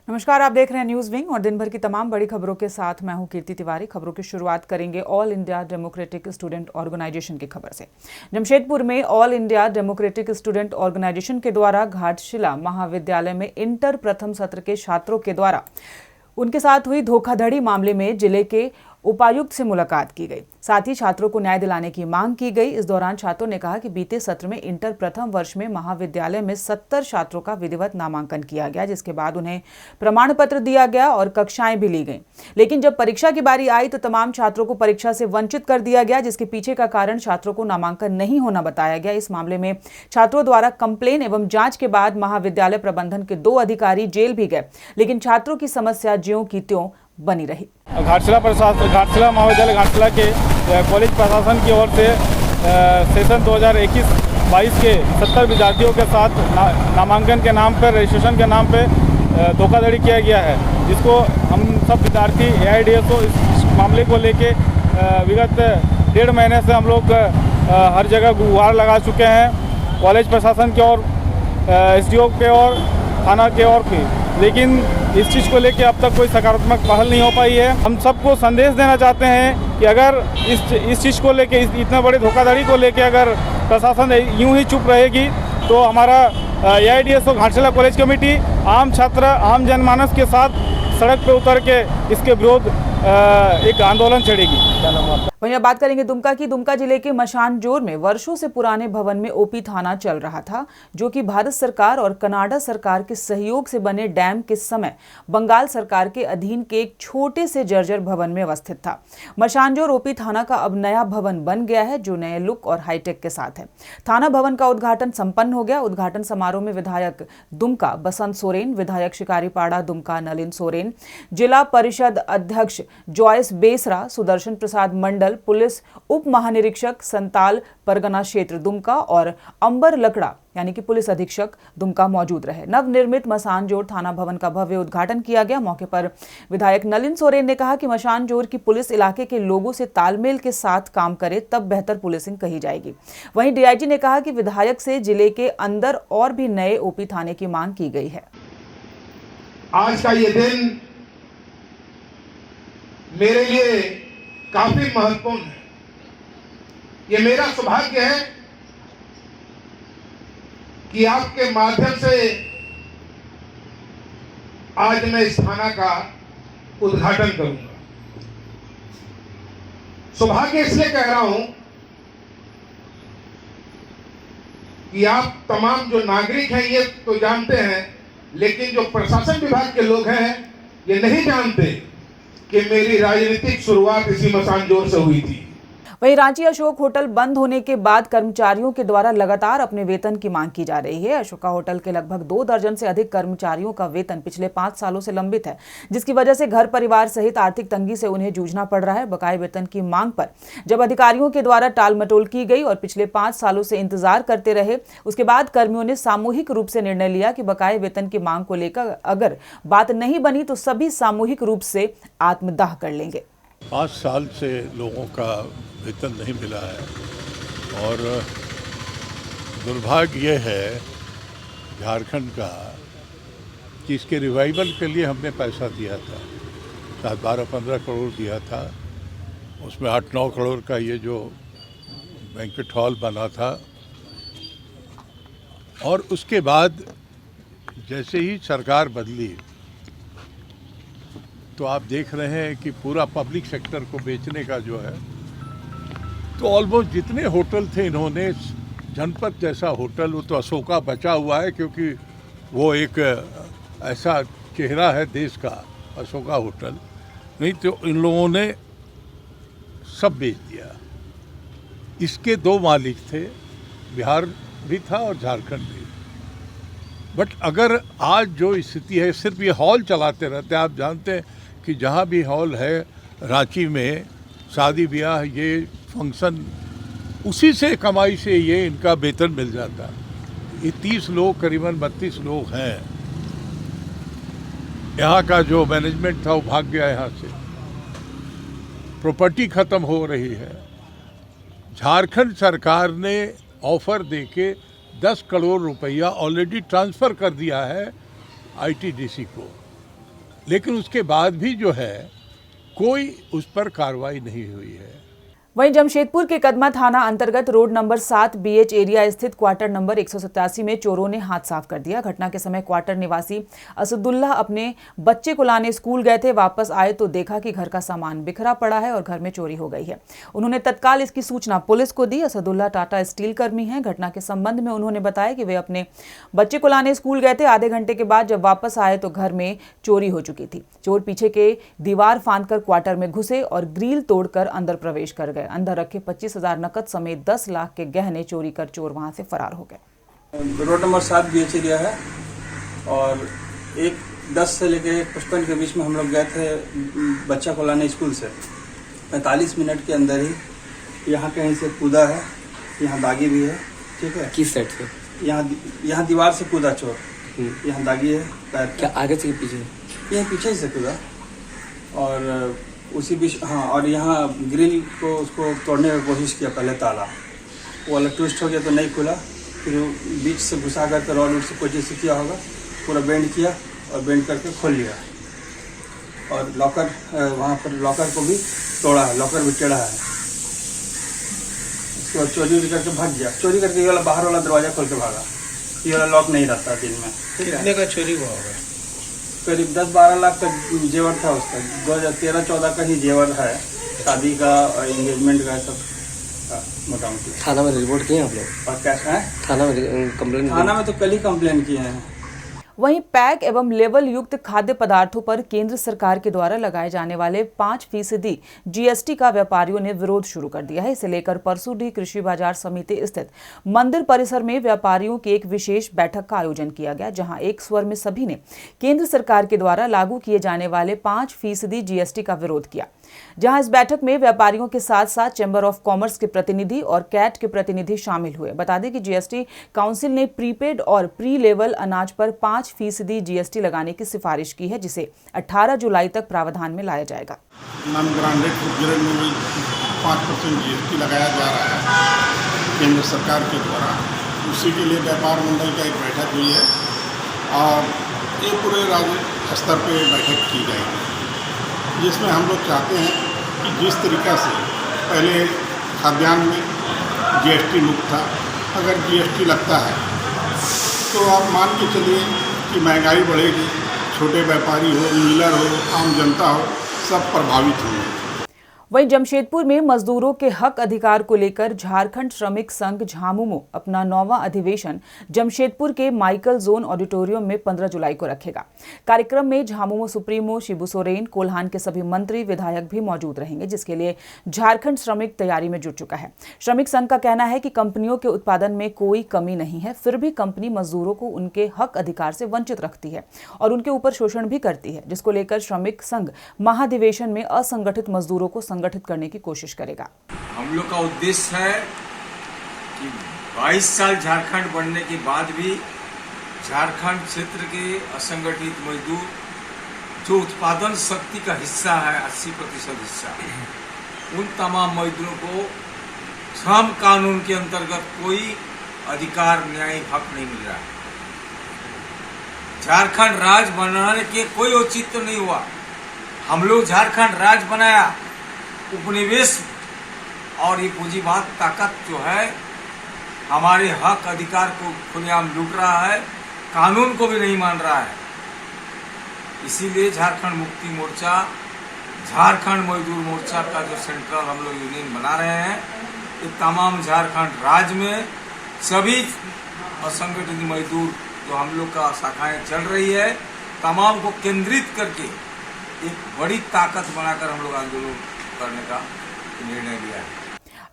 नमस्कार, आप देख रहे हैं न्यूज़ विंग और दिन भर की तमाम बड़ी खबरों के साथ मैं हूं कीर्ति तिवारी। खबरों की शुरुआत करेंगे All India Democratic Student Organisation की खबर से। जमशेदपुर में All India Democratic Student Organisation के द्वारा घाटशिला महाविद्यालय में इंटर प्रथम सत्र के छात्रों के द्वारा उनके साथ हुई धोखाधड़ी मामले में जिले के उपायुक्त से मुलाकात की गई। साथ ही छात्रों को न्याय दिलाने की मांग की गई। इस दौरान छात्रों ने कहा कि बीते सत्र में इंटर प्रथम वर्ष में महाविद्यालय में 70 छात्रों का विधिवत नामांकन किया गया, जिसके बाद उन्हें प्रमाण पत्र दिया गया और कक्षाएं भी ली गईं। लेकिन जब परीक्षा की बारी आई तो तमाम छात्रों को परीक्षा से वंचित कर दिया गया, जिसके पीछे का कारण छात्रों को नामांकन नहीं होना बताया गया। इस मामले में छात्रों द्वारा कंप्लेन एवं जांच के बाद महाविद्यालय प्रबंधन के 2 अधिकारी जेल भी गए, लेकिन छात्रों की समस्या ज्यों की त्यों बनी रही। घाटशिला महाविद्यालय घाटशिला के कॉलेज प्रशासन की ओर से सेशन 2021-22 के 70 विद्यार्थियों के साथ नामांकन के नाम पर, रजिस्ट्रेशन के नाम पर धोखाधड़ी किया गया है, जिसको हम सब विद्यार्थी AIDSO इस मामले को लेके विगत 1.5 महीने से हम लोग हर जगह गुहार लगा चुके हैं, कॉलेज प्रशासन के और SDO के और थाना के और भी, लेकिन इस चीज़ को लेके अब तक कोई सकारात्मक पहल नहीं हो पाई है। हम सबको संदेश देना चाहते हैं कि अगर इस चीज़ को लेके, इतना बड़े धोखाधड़ी को लेके अगर प्रशासन यूं ही चुप रहेगी तो हमारा AIDSO घाटशिला कॉलेज कमेटी आम छात्र, आम जनमानस के साथ सड़क पर उतर के इसके विरोध एक आंदोलन छेड़ेगी। वहीं अब बात करेंगे दुमका की। दुमका जिले के मशानजोर में वर्षों से पुराने भवन में OP थाना चल रहा था, जो कि भारत सरकार और कनाडा सरकार के सहयोग से बने डैम के समय बंगाल सरकार के अधीन के एक छोटे से जर्जर भवन में अवस्थित था। मशानजोर OP थाना का अब नया भवन बन गया है, जो नए लुक और हाईटेक के साथ है। थाना भवन का उद्घाटन संपन्न हो गया। उद्घाटन समारोह में विधायक दुमका बसंत सोरेन, विधायक शिकारीपाड़ा दुमका नलिन सोरेन, जिला परिषद अध्यक्ष जॉयस बेसरा, सुदर्शन प्रसाद मंडल, पुलिस उप महानिरीक्षक संताल परगना क्षेत्र दुमका और अंबर लकड़ा यानी कि पुलिस अधीक्षक दुमका मौजूद रहे। नवनिर्मित मशानजोर थाना भवन का भव्य उद्घाटन किया गया। मौके पर विधायक नलिन सोरेन ने कहा कि मशानजोर की पुलिस इलाके के लोगों से तालमेल के साथ काम करे, तब बेहतर पुलिसिंग कही जाएगी। वहीं DIG ने कहा कि विधायक से जिले के अंदर और भी नए OP थाने की मांग की गई है। आज का ये दिन मेरे लिए काफी महत्वपूर्ण है। ये मेरा सौभाग्य है कि आपके माध्यम से आज मैं इस थाना का उद्घाटन करूंगा। सौभाग्य इसलिए कह रहा हूं कि आप तमाम जो नागरिक हैं ये तो जानते हैं, लेकिन जो प्रशासन विभाग के लोग हैं ये नहीं जानते कि मेरी राजनीतिक शुरुआत इसी मशानजोर से हुई थी। वहीं रांची अशोक होटल बंद होने के बाद कर्मचारियों के द्वारा लगातार अपने वेतन की मांग की जा रही है। अशोका होटल के लगभग 2 दर्जन से अधिक कर्मचारियों का वेतन पिछले 5 सालों से लंबित है, जिसकी वजह से घर परिवार सहित आर्थिक तंगी से उन्हें जूझना पड़ रहा है। बकाये वेतन की मांग पर जब अधिकारियों के द्वारा टाल मटोल की गई और पिछले 5 सालों से इंतजार करते रहे, उसके बाद कर्मियों ने सामूहिक रूप से निर्णय लिया कि बकाये वेतन की मांग को लेकर अगर बात नहीं बनी तो सभी सामूहिक रूप से आत्मदाह कर लेंगे। 5 साल से लोगों का वेतन नहीं मिला है और दुर्भाग्य ये है झारखंड का कि इसके रिवाइवल के लिए हमने पैसा दिया था, शायद 12-15 करोड़ दिया था। उसमें 8-9 करोड़ का ये जो बैंक्वेट हॉल बना था, और उसके बाद जैसे ही सरकार बदली तो आप देख रहे हैं कि पूरा पब्लिक सेक्टर को बेचने का जो है, तो ऑलमोस्ट जितने होटल थे इन्होंने, जनपद जैसा होटल, वो तो अशोका बचा हुआ है क्योंकि वो एक ऐसा चेहरा है देश का, अशोका होटल, नहीं तो इन लोगों ने सब बेच दिया। इसके 2 मालिक थे, बिहार भी था और झारखंड भी। बट अगर आज जो स्थिति है, सिर्फ ये हॉल चलाते रहते हैं। आप जानते हैं कि जहाँ भी हॉल है रांची में, शादी ब्याह, ये फंक्शन, उसी से कमाई से ये इनका वेतन मिल जाता। ये 30 लोग, करीबन 32 लोग हैं। यहाँ का जो मैनेजमेंट था वो भाग गया यहाँ से, प्रॉपर्टी खत्म हो रही है। झारखंड सरकार ने ऑफर देके 10 करोड़ रुपया ऑलरेडी ट्रांसफ़र कर दिया है ITDC को, लेकिन उसके बाद भी जो है कोई उस पर कार्रवाई नहीं हुई है। वहीं जमशेदपुर के कदमा थाना अंतर्गत रोड नंबर 7 BH एरिया स्थित क्वार्टर नंबर 187 में चोरों ने हाथ साफ कर दिया। घटना के समय क्वार्टर निवासी असदुल्ला अपने बच्चे को लाने स्कूल गए थे। वापस आए तो देखा कि घर का सामान बिखरा पड़ा है और घर में चोरी हो गई है। उन्होंने तत्काल इसकी सूचना पुलिस को दी। असदुल्ला टाटा स्टील कर्मी हैं। घटना के संबंध में उन्होंने बताया कि वे अपने बच्चे को लाने स्कूल गए थे। आधे घंटे के बाद जब वापस आए तो घर में चोरी हो चुकी थी। चोर पीछे के दीवार फांदकर क्वार्टर में घुसे और ग्रिल तोड़कर अंदर प्रवेश कर गए। अंदर रखे 25,000 नकद समेत 10 लाख के गहने चोरी कर चोर वहां से फरार हो गए। रोड नंबर 7 BH एरिया है और 10 से लेकर 55 के बीच में हम लोग गए थे बच्चा को लाने स्कूल से। 45 मिनट के अंदर ही यहाँ कहीं से कूदा है, यहाँ दागी भी है। ठीक है, किस साइड से? यहाँ दीवार से कूदा चोर, यहाँ दागी है पैर। क्या आगे से पीछे? यहाँ पीछे से कूदा और उसी बीच, हाँ, और यहाँ ग्रिल को उसको तोड़ने की कोशिश किया। पहले ताला वो वाला ट्विस्ट हो गया तो नहीं खुला, फिर बीच से घुसा करके रॉड से कोई चीज़ से किया होगा, पूरा बेंड किया और बेंड करके खोल लिया। और लॉकर, वहाँ पर लॉकर को भी तोड़ा है, लॉकर भी टेढ़ा है। उसके बाद चोरी करके भाग गया। चोरी करके ये वाला बाहर वाला दरवाज़ा खोल के भागा। ये वाला लॉक नहीं रहता दिन में। कितने का चोरी हुआ होगा? करीब 10-12 लाख का जेवर था उसका। 2013-14 का ही जेवर है, शादी का और एंगेजमेंट का सब मोटा मोटी। थाना में रिपोर्ट किए आप लोग? और कैश है थाना में कंप्लेंट? थाना में तो कल ही कंप्लेन किए हैं। वहीं पैक एवं लेवल युक्त खाद्य पदार्थों पर केंद्र सरकार के द्वारा लगाए जाने वाले 5% GST का व्यापारियों ने विरोध शुरू कर दिया है। इसे लेकर परसूडीह कृषि बाजार समिति स्थित मंदिर परिसर में व्यापारियों की एक विशेष बैठक का आयोजन किया गया, जहां एक स्वर में सभी ने केंद्र सरकार के द्वारा लागू किए जाने वाले 5% GST का विरोध किया। जहां इस बैठक में व्यापारियों के साथ साथ चैम्बर ऑफ कॉमर्स के प्रतिनिधि और कैट के प्रतिनिधि शामिल हुए। बता दें कि GST काउंसिल ने प्रीपेड और प्री लेवल अनाज पर 5% GST लगाने की सिफारिश की है, जिसे 18 जुलाई तक प्रावधान में लाया जाएगा। नॉन ब्रांडेड फूड में भी 5% GST लगाया जा रहा है केंद्र सरकार के द्वारा। उसी के लिए व्यापार मंडल का एक बैठक हुई है और ये पूरे राज्य स्तर पर बैठक की जाएगी, जिसमें हम लोग चाहते हैं कि जिस तरीक़ा से पहले खाद्यान्न में GST मुक्त था, अगर GST लगता है तो आप मान के चलिए कि महंगाई बढ़ेगी। छोटे व्यापारी हो, मिलर हो, आम जनता हो, सब प्रभावित होंगे। वहीं जमशेदपुर में मजदूरों के हक अधिकार को लेकर झारखंड श्रमिक संघ झामुमो अपना 9वां अधिवेशन जमशेदपुर के माइकल जोन ऑडिटोरियम में 15 जुलाई को रखेगा। कार्यक्रम में झामुमो सुप्रीमो शिबू सोरेन, कोल्हान के सभी मंत्री विधायक भी मौजूद रहेंगे, जिसके लिए झारखंड श्रमिक तैयारी में जुट चुका है। श्रमिक संघ का कहना है कि कंपनियों के उत्पादन में कोई कमी नहीं है, फिर भी कंपनी मजदूरों को उनके हक अधिकार से वंचित रखती है और उनके ऊपर शोषण भी करती है, जिसको लेकर श्रमिक संघ महाधिवेशन में असंगठित मजदूरों को संगठित करने की कोशिश करेगा। हम लोग का उद्देश्य है कि 22 साल झारखंड बनने के बाद भी झारखंड क्षेत्र के असंगठित मजदूर जो उत्पादन शक्ति का हिस्सा है, 80% हिस्सा, उन तमाम मजदूरों को श्रम कानून के अंतर्गत कोई अधिकार, न्यायिक हक नहीं मिल रहा है। झारखंड राज्य बनाने के कोई औचित्य नहीं हुआ। हम लोग झारखंड राज्य बनाया, उपनिवेश और ये पूंजीवाद ताकत जो है हमारे हक अधिकार को खुलेआम लूट रहा है, कानून को भी नहीं मान रहा है। इसीलिए झारखंड मुक्ति मोर्चा, झारखंड मजदूर मोर्चा का जो सेंट्रल हम लोग यूनियन बना रहे हैं, ये तमाम झारखंड राज्य में सभी असंगठित मजदूर जो हम लोग का शाखाएं चल रही है, तमाम को केंद्रित करके एक बड़ी ताकत बनाकर हम लोग आंदोलन करने का निर्णय लिया है।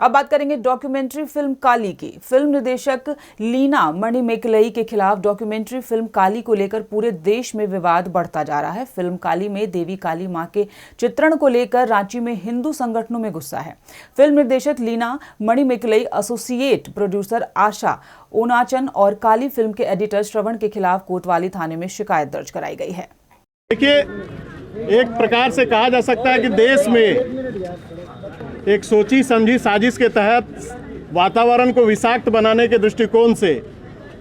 अब बात करेंगे डॉक्यूमेंट्री फिल्म काली की। फिल्म निर्देशक लीना मणिमेकलई के खिलाफ डॉक्यूमेंट्री फिल्म काली को लेकर पूरे देश में विवाद बढ़ता जा रहा है। फिल्म काली में देवी काली मां के चित्रण को लेकर रांची में हिंदू संगठनों में गुस्सा है। फिल्म निर्देशक लीना मणिमेकलई, एसोसिएट प्रोड्यूसर आशा ओनाचन और काली फिल्म के एडिटर श्रवण के खिलाफ कोतवाली थाने में शिकायत दर्ज कराई गई है। देखिए, एक प्रकार से कहा जा सकता है कि देश में एक सोची समझी साजिश के तहत वातावरण को विषाक्त बनाने के दृष्टिकोण से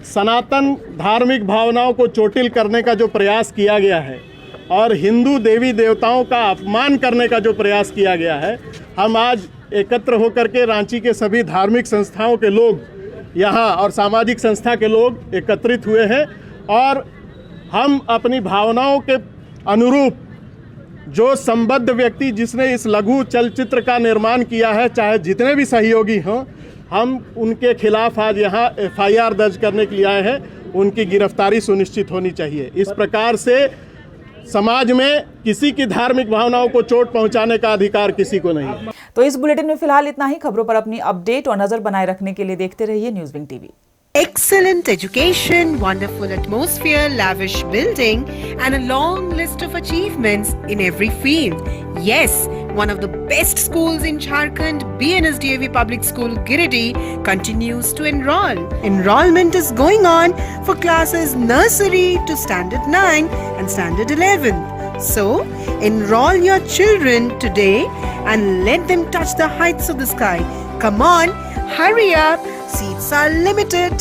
सनातन धार्मिक भावनाओं को चोटिल करने का जो प्रयास किया गया है, और हिंदू देवी देवताओं का अपमान करने का जो प्रयास किया गया है, हम आज एकत्र होकर के रांची के सभी धार्मिक संस्थाओं के लोग यहाँ और सामाजिक संस्था के लोग एकत्रित हुए हैं और हम अपनी भावनाओं के अनुरूप जो संबद्ध व्यक्ति जिसने इस लघु चलचित्र का निर्माण किया है, चाहे जितने भी सहयोगी हों, हम उनके खिलाफ आज यहाँ FIR दर्ज करने के लिए आए हैं। उनकी गिरफ्तारी सुनिश्चित होनी चाहिए। इस प्रकार से समाज में किसी की धार्मिक भावनाओं को चोट पहुंचाने का अधिकार किसी को नहीं है। तो इस बुलेटिन में फिलहाल इतना ही। खबरों पर अपनी अपडेट और नजर बनाए रखने के लिए देखते रहिए news wing TV. Excellent education, wonderful atmosphere, lavish building, and a long list of achievements in every field. Yes, one of the best schools in Jharkhand, BNSDAV Public School Giridih, continues to enroll. Enrollment is going on for classes nursery to standard 9 and standard 11. So, enroll your children today and let them touch the heights of the sky. Come on, hurry up. Seats are limited.